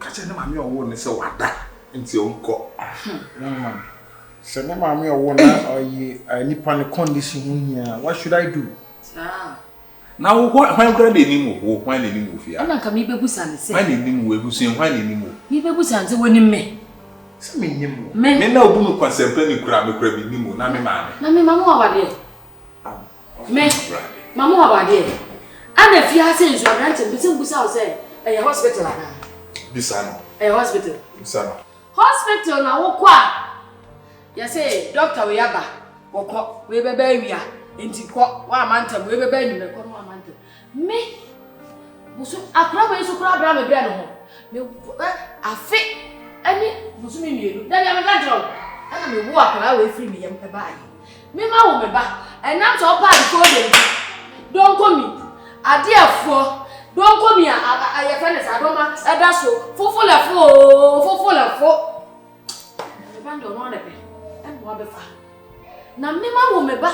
catch a mammy or one is so what that into uncle. So no mammy or one or ye any panic condition here. What should I do? Now what when they need move when they move here? I'm not coming to Busan. When they need move, we see when they move. You be Busan to win me. Men no boom contemplating crab nimu na me mama. Na me mama wa de. Me mama wa de. Ana fi ase nso grant bi se busa o say e hospital ana. Bisano. E hospital. Bisano. Hospital na wo kwa. Ya say doctor we yaba. Wo ko we beba awia. Enti ko wa amantam we beba ni me ko wa amantam. Me busu akra we so kra bra me bra no ho. Me afi ani busumi mienu da ya me ganjo ana me wo akara we free me yam pe ba yi me ma wo me ba enam so pa di ko de don ko mi ade afo don ko mi aye fene sa do ma eda so fofo la fo me ba ndo no na pe en mo be fa na me ma wo me ba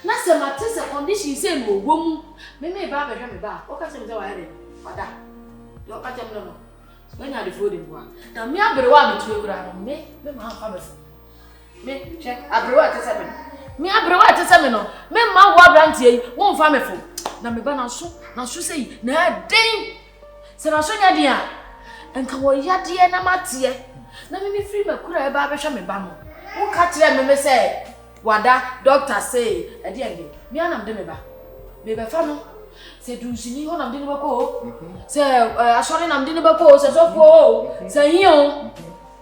na se ma te se condition se mo wo mu me ba be hwe me ba o ka se me se wa yare wada yo ka jem no when you are the food in one. Now, me abrewa me to ground. Me ma fa me check abrewa te se me. Me abrewa te se me no. Me ma wa brantie won fa me fo. Na me ba na so sei na den. Se na so nya de a. Enka wo ya de na matie. Na me free me kura e ba be hwe me ba mo. Wo ka kire me say wada doctor say e de enge. Me anam de me ba. Me be fa no. C'est du sini on am dini bako c'est asori nam dini bako c'est sofo c'est hion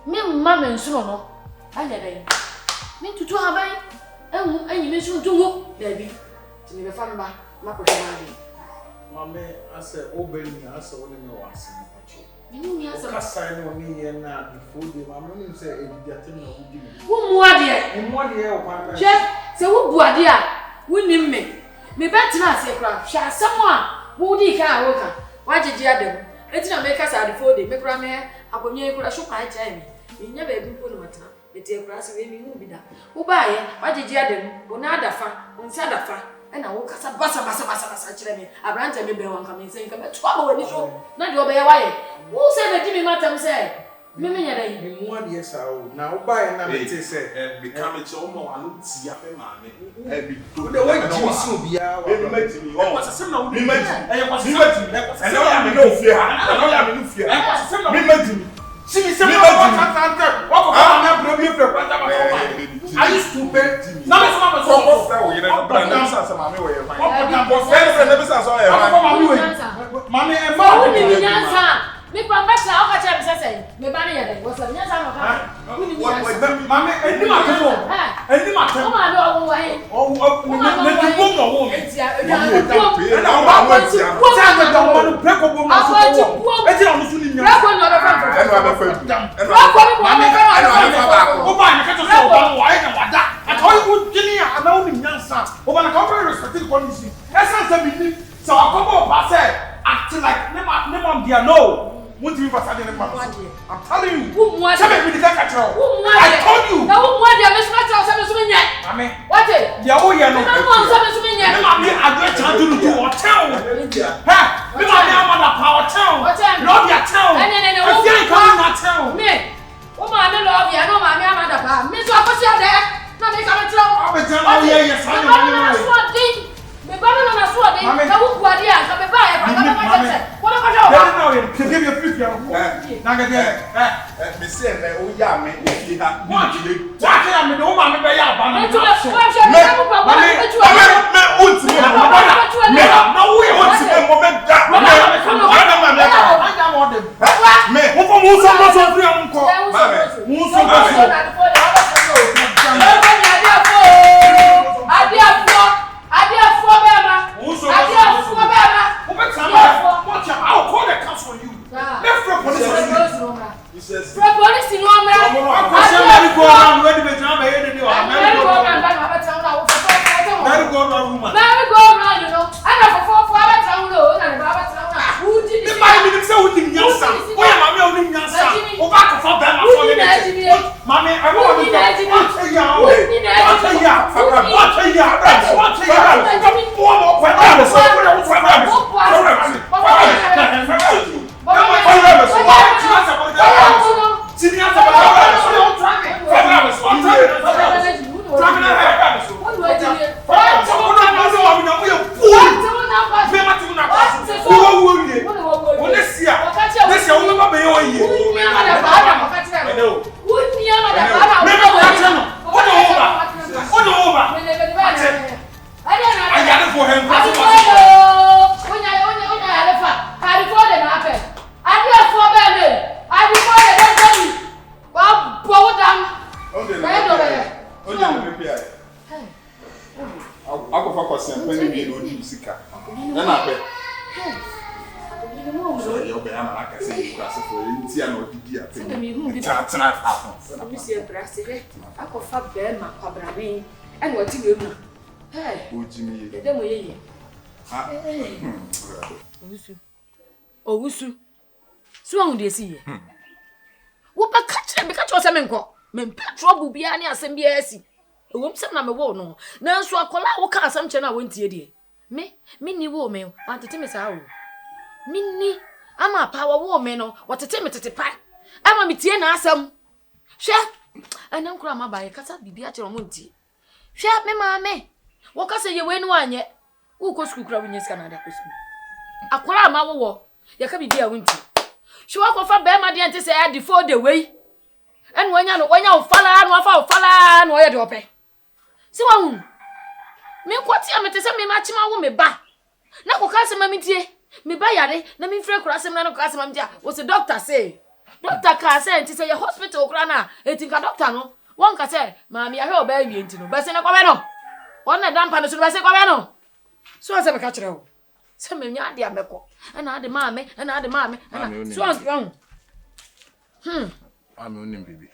me mama nsuno no anya dai me tutu habai enyi me su tungu dabi ti me fa mba mako shama mama ase obeni ase woni me wase ni ni ase ka sai no mi ye na before the mama ni say ebiate na wudi wo muade o kwa che se wo buade a woni me betina ase kra hwa asemo a wo di ka a wo ka wagege adam etina me ka sa de fode me kra me akonye kra hwo kwa cha me nya ba bi ko no matana ete kra se we mi hu bi da wo ba ye wagege adam wo na adafa wo nsa adafa na wo kasa basa kire me abranta me be wan ka me sen ka me to aba wani so na de obe ye waye wo se be di me matam se me nya dai me mu ade sa o na wo ba ye na me te se be come to omo anu ti ya pe ma me bi to de wo ji si obia wa me matimi o kwasem na wo me matimi e kwasem matimi e no ya me no fie ha e no ya me no fie e kwasem na me matimi simi se me tante wa ko ma na bro bi fre kwanta ba so are you stupid na me so wo yire no bra na sa ma me wo ye fine na bo se na be sa so ye ma me wo ma me e ma wo ni nyansa me kwamba sa o ka cha bi sese me ba ne yede wo sa nyansa no ka wo ni nyansa ma me eni ma ke so eni ma ke o ma do wo wa he o ne ti bom no wo me na o ba wo ti sa me do ma no pre ko bom na so wo e ti na no so ni nyansa pre ko no be fa e no be fa pre ko ni mo me fa o ba ni ke to so o ba wo ai na wada aka wo gini a na wo ni nyansa o ba na ka wo respect the condition essence be ni so akobo ba say act like ne ma dia no what do you pass in the past? I'm telling you. Some of you can't catch her. I told you. Now, what do you miss? Mami, what is? Yeah, oh, yeah, no. Mami, I get to do hotel. Huh? Me, I'm on a power town. Love your town. And then, what do you come in town? Me. Oh, my love, you know, Mammy, I'm on the power. Miss, what was your there? Not make a tell. I'm a tell. Oh, yeah, yes, I know. Me ba no na so de ka wo buade a ka be ba e ka ba ma tete wona ka jo ba no e ke give you free ya na ga de me say me o ya me e fi ha wa ke me do ma me be ya ba na me me uti me no we uti me mo me da me mo fo mo so free am ko mo so When you do sika. Na na be. So you be am like I say you class for you and odidi apen. Tana afọ. Mi se brasive. Akofa be ma kwabrame. And what you do? Hey. Ojimi. Dem oyeye. Ah. Owusu. So ahun de si ye. Wo ba catch me catch o se me nko. Me trouble bia ne asem bia asi. Ewom sem na me wo no. Na so akola wo ka asem che na wontie die. Me ni wo me. Wantete me sa wo. Minni ama power wo me no wotete me tete pai ama me tie na asam hwe anan kura ma bae kasa bibia kire mo ntie hwe me ma me wo kasa ye we no anye wo ko school kura wo nyes Canada ko school akwara ma wo ye ka bibia wo ntie hwe wo ko fa be ma de ante say ya before the way en wonya no wonya wo fala no afa wo fala no ye de ope si wa hu me kwoti amete me ma chima wo me ba na ko kasa ma me tie me ba yare na me frɛ kura asem na no kasa mam dia wo se doctor say doctor ka say nti say your hospital kura na etinka doctor no won ka say ma me ahwe oba wie nti no ba se na kwa be no won na dampa no so ba se kwa be no so se be ka kyerɛ wo se me nya ade amekɔ na ade ma me na ade ma me na so an I'm onim bibi.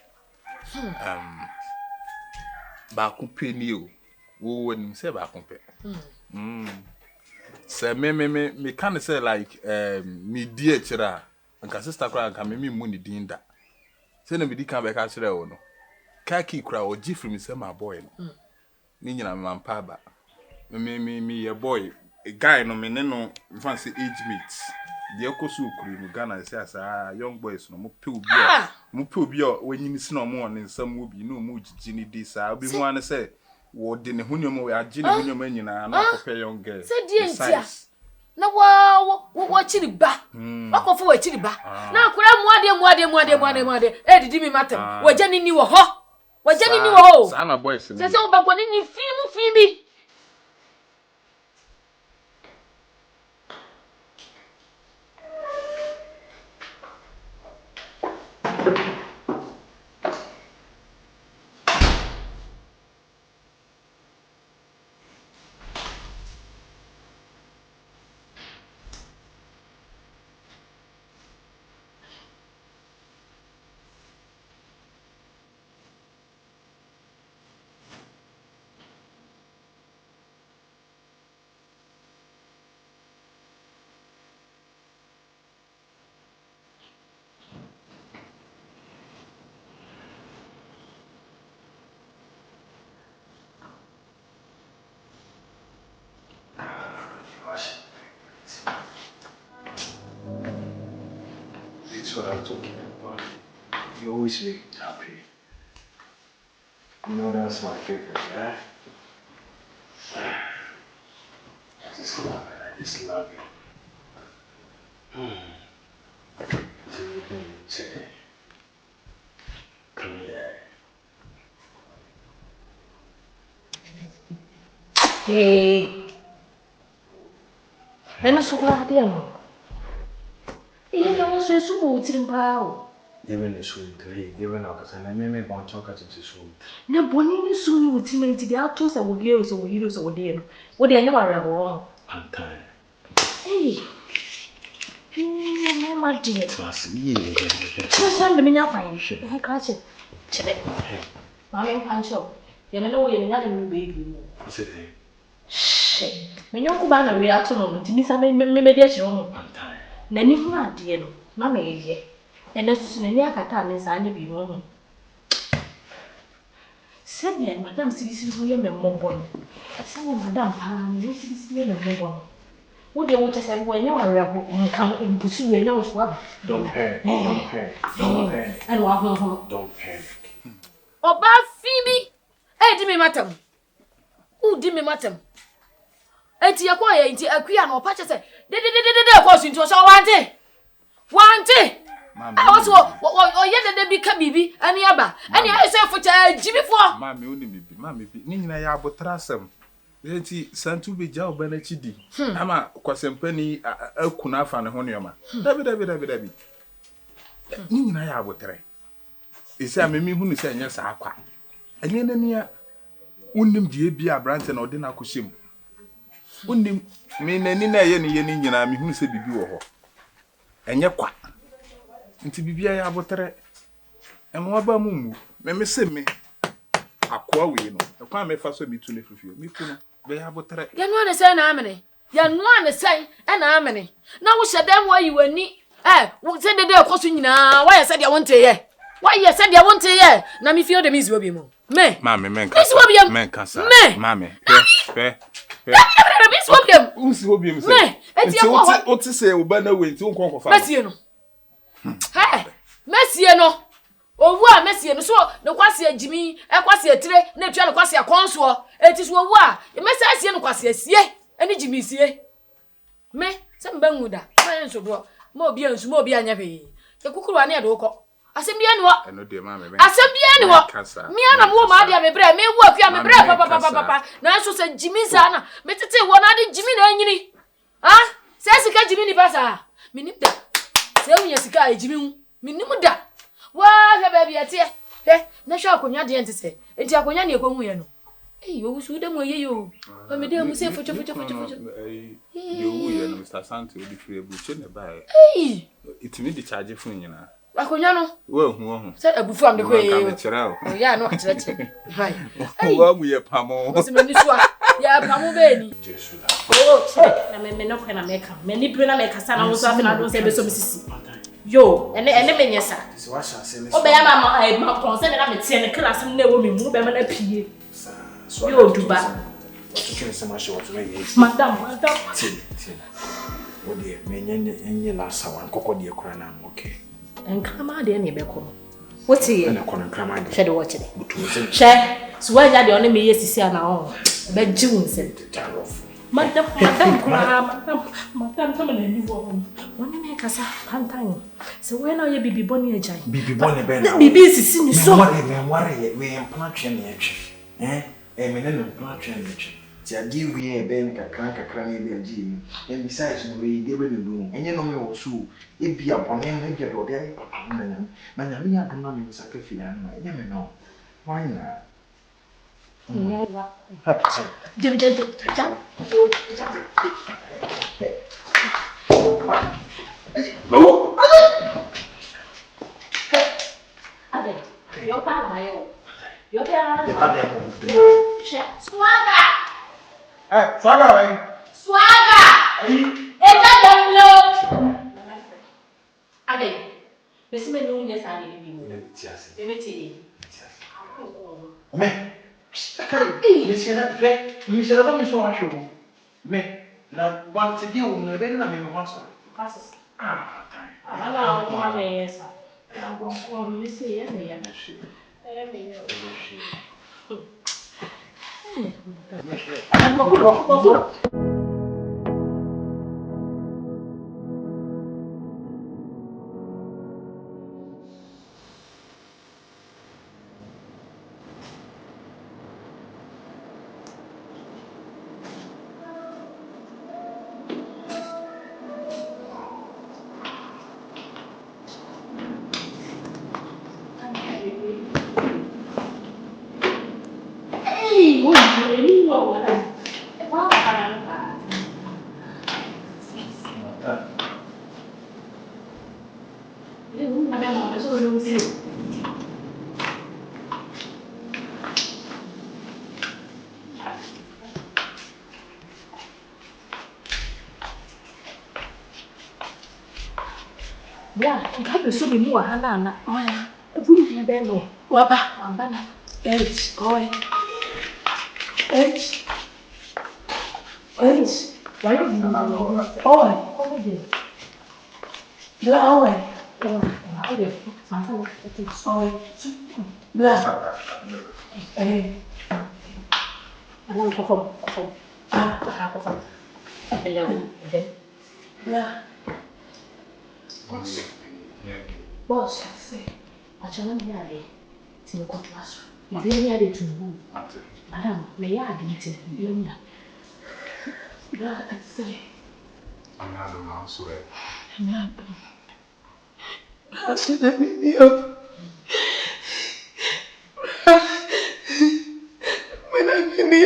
Ba ku peni o. Wo wonim se ba ku pe. Say me can say like me die kira nka sister kra nka me mu ni dinda. Say na me di kan be ka kire wo no. Kaki kra o Gifty me say my boy no. Ni nyina me mampa ba. Me ye boy a guy no me ne no fancy age mates. The okosu okuru no Ghana say as young boys no mo pe obi o wanyini si no mo on nsam obi no mo gigi ni di sa obi mu an say wo de ne hunyom we agi ne hunyom anyina na akopɛ young girl say die ntia na wo chiri ba wakofo wo chiri ba na akura muade e didi mi matem waje ni wo ho sa na boys say wo ba kwani ni film bi That's what I'm talking about. You always make me happy. You know that's my favorite, yeah? I just love it. Come here. Hey. Ana sokra dia no. No so subo tirimpa. Even the soul, even us, and I may want chocolate to soul. Na boni ni so ni utimenti dia ato se wo geo so wo hiro so wo de no. Wo de anya ware ho. Pantan. Hey. No my dear. Trust me. Trust me nya fine. Hey kache. Chede. Mama pancho. Ye na wo ye nya de me baby mo. What's it? Shit. Me nyoko ba na we ato no ntimi sa me de a chiro mo. Pantan. Na ni hu ade no. Mama ye. Ene susu na ni akata ne sa anya bi mo. Sebe madam sibisi ho ye me mmobọ no. Asa wo madam pa ni sibisi ye me mmobọ no. Wo de wo tese wo enya ware abo nkan mbusu we nya wo so aba. Don't panic. And wa ho. Don't panic. Oba Phoebe. Di me matam. Di me matam. Enti ye kwa ye enti akuya na opa chese. De kwa so nti o so wante. I was ye de bi ka bibi ani aba. Ani ayi se fucha jibifo. Mama oni bibi. Mama bibi. Ni nyina ya abotrasem. Enti santu be ja oba na chidi. Ama kwasempani akuna afa ne ho neoma. Dabi. Ni nyina ya abotre. Ese amemi hu ni se nya sa akwa. Anye na nia unim die bia brante na odi na akohyem. Unim me nani na ye ne ye ni nyina me hu se bibi wo ho. Enye kwa. Nti bibia ya abotere. Emo aba mumu. Me se me akwa we no. Ekwa me fa so mi tu ne fifio. Mi tu no. Be ya abotere. Ya no ne say na amene. Ya no ne say e na amene. Na wo hyedam wa yi wani. Wo se de ekoso nyina. Wa ye se de wonte ye. Wa ye se de wonte ye. Na me feel de mi ziwo bi mu. Me. Mame men ka. Men ka sa. Mame. Fe. Miss Wobiam. Usi Wobiam say. Me. Enti akwa. O ti say oba na we nti o kon ko fa. Mesie no. Mesie no. Owu a mesie no so ne kwase agimi, kwase atire, na tua ne kwase akonso. Enti so owu a, mesie asie no kwase asie, eni gimi sie. Me, se mba nwuda. Ma nso do. Ma obi ansu, ma obi anya hwe. Te kukuru ane ade ukọ. Asem bia ne wo. Eno de ma me. Asem bia ne wo. Mi ana mo ma dia me bre, me wu akua me bre papa. Na so se gimi za na. Me tete wo na de gimi na anyini. Ha? Se sika gimi ni pasa. Minim da. Se wunya sika gimi hu. Minim da. Wa he ba bia tie. He, na hwa akonya de ente se. Enti akonya ne ekwu ye no. Owu su de mo ye yo. Ba me de mu se focho. Yo wu ye no Mr. Santi odi free ebuche ne ba e. Itimi di charge fun nyina. Akonya no. Wo hu. Se abufu am de ko ye. Ka me kire o. Ya no kire. Hai. Wa mu ye pamo. O se me ni so a. Ya pamo be ni. Jesu la. Na me no kwa na meka. Me ni pre na meka sa na wo so afina do se be so misisi. Yo, ene menyesa. So wa sha se ne. O be ya ma concern na me tie ne class na wo me mu be ma na pie. Yo duba. What se ma she what me ye. Madam. Tin. Wo de me nyenye la sawan kokko de kura na okay. Enkrama de ne be ko. What ye? Na kono enkrama de. She de watch it. She, so why ya de on me yesisi ana o. Be jiwu nsem. Madam, come and leave home. One name Casa Pantan. So when are you bibi bonny a giant? Bibi bonny ben. Bibi is in so worry, we am planting each. Eminent planting each. Tia give we a ben a cranny be gym. And besides, we gave it a room. And you know me also. It be upon him and get what I am. Manamia can not be sacrificed. I never know. Why not? Monsieur, let me show you. Me, now once a day, we never know me once. Ah, yes. Yeah, I'm so be more Hana. Oh, yeah. A food bello. Wapa, Ambana. H. Why? Why do you know? Oh, dear. Blow. How do you? Sorry. Blah. Hey. I want to come. Hello. Blah. Boss, say, I shall not hear it. It's in the class. You didn't hear it to move. Madam, may I admit it? You know. Yeah, I say. I'm not the mouse, right? I'm not. I said, let me up. When I'm in the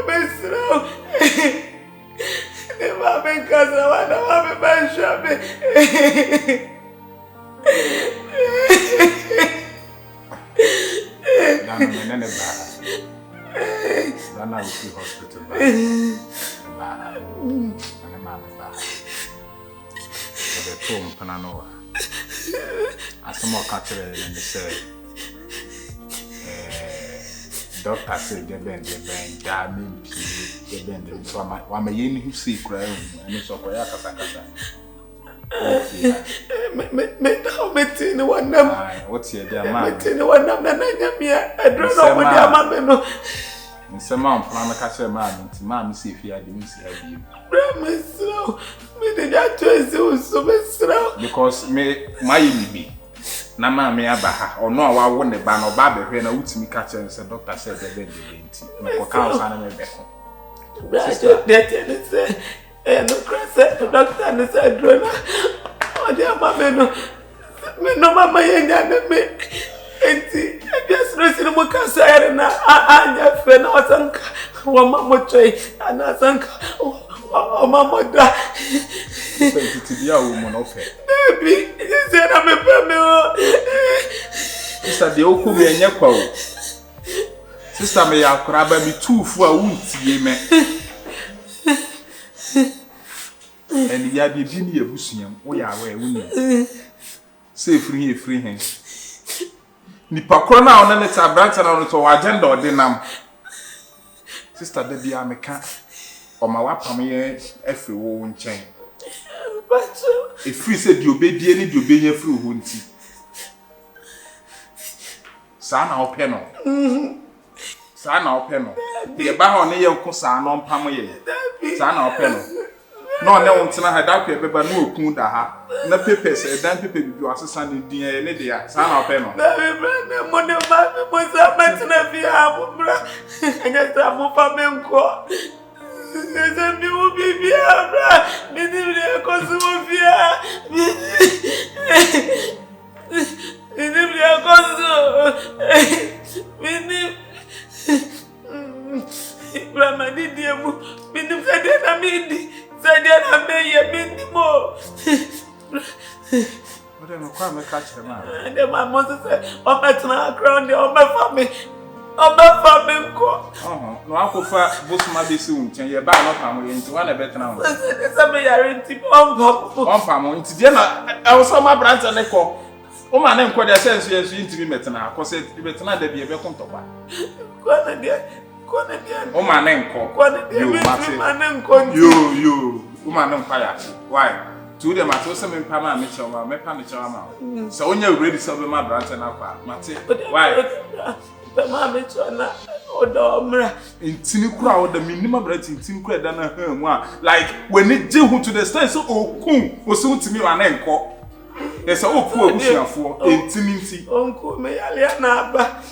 besro. Ne va ben casa wana va ben shabe. Nana menene ba. Nana usi hospital ba. Ba. Nana mama ba. The tom panano. Asamo katere ne say. Doctor said the bend da me the bend so wa ma yeni hu see kra enu so ko ya kasa kasa. Me how metin one nam. What's your dear man? Metin one nam na nyamia. I don't know what dear man me no. Nsema plan ka che man nti man see fi ade nsi abi. Me slow. Me dey that choice so me slow. Because me my bi na ma me aba ha ono a wa wo ne ba no ba behwe na wutimi ka che se doctor said the bed nti me ko ka o sana me be ko. Sister that say no cross doctor no say drona. O dia mama no. Me no mama yenya na me. Enti just no sinu mo ka say na anya fe na osanka wa mama choi ana sanka o mama da. Enti dia wo mo no fe. Baby, say na me pe me o. Sister de oku me enye kwa o. Sister me ya kora ba mi tufu a wuntie me. Eni ya bi ni ebusuam wo ya we wuni. Say free hen. Ni pakro na ona ne ta branch na no to wa agenda odinam. Sister de bia me ka o ma wa pam ye afri wo nchen. If we said you obedi any you obey free who nti. Sa na ope no. Sa na ope no. Ye ba ho ne ye nko sa no mpam ye. Sa na ope no. No ne wontina ha da kwa beba no okun da ha. Na papers e dan paper bibi asesa ne din ye ne de ya. Sa na ope no. Na me mo ne ma mo sa matina fi abura. Anya sa mo pa me nko. Ese mi wo bibi abra. Mi ni le ko su mo fi a. Mi ni le ko su. Mi ni Rama di diemu. Mi ni sade na mi di. Sade na me ye mi ni mo. Ode no kwa me ka chere ma. Ade ma mo se o metna crown de o me family. Oba me nko. No akofa bosuma besi unchen ye ba no pam ye nti wa na betena ho. Se me yare nti ompa mo nti de na e wo so ma branch ne ko. O ma na nko de sense yesu nti bi metena akose bi betena da bi e be kontoba. Ko na de. O ma na nko. Ko na de bi ma na nko. Yo. O ma na nko ya. Why? To dem ato se me mpa ma me chewa me pa me chewa ma. So onya ready so be ma branch na kwa. Mate. Why? Mama me chona odomra intini kura oda minima brati intini kura da na hamu a like when it je hu to the stand so okun oso ntimi wa na enko esa opu abusuafo intini nti onku me yale na aba